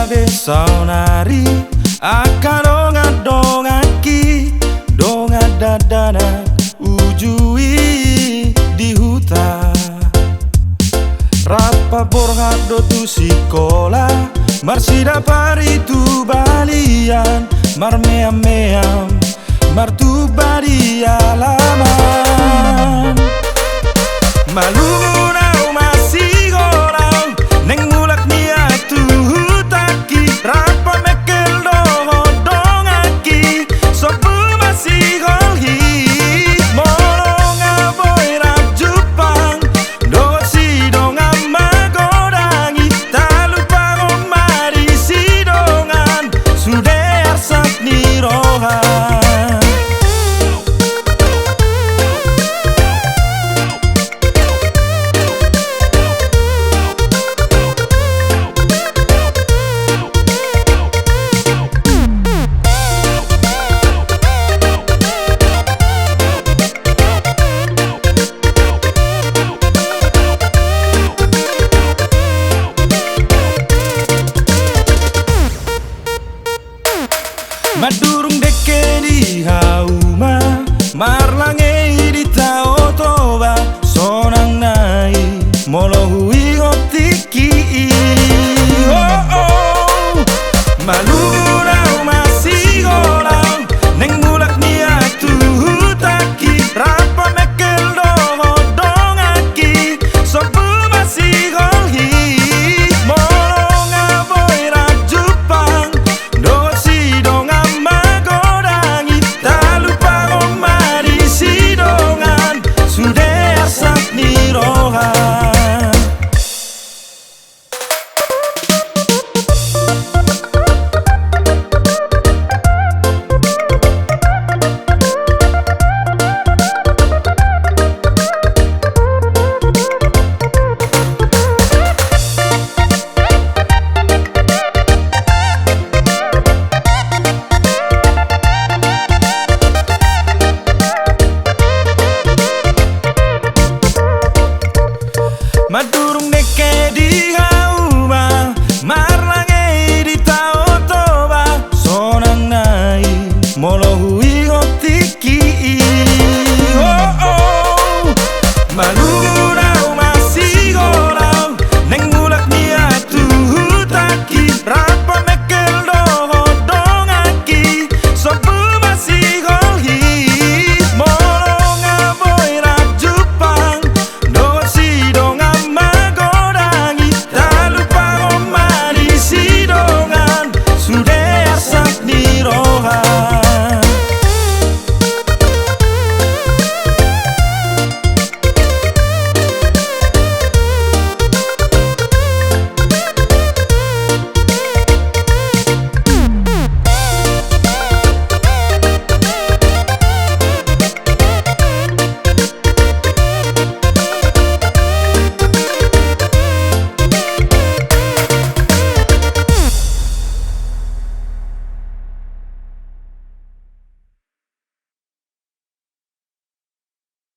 de saunari akadonga-dongaki donga dadana ujui di hutan rapa borgado tu sikola marsida pari tu balian marmeam-meam martu bari alaman malungunau masih gorau neng mulak nia tu hutaki rapa mekel dongo dongaki sopu masih golhi molonga boira Jepang dongo si donga magodangi talupa ngomari si dongan sudah arsak nirohan. Madurung deke di hauma marlange di tao toba sonang nai molo hui otiki oh oh malungunau masih gorau neng mulak nia tu hutaki rapa mekel dongo dongaki sopu masih golhi molonga boira Jepang dongo si donga Madurung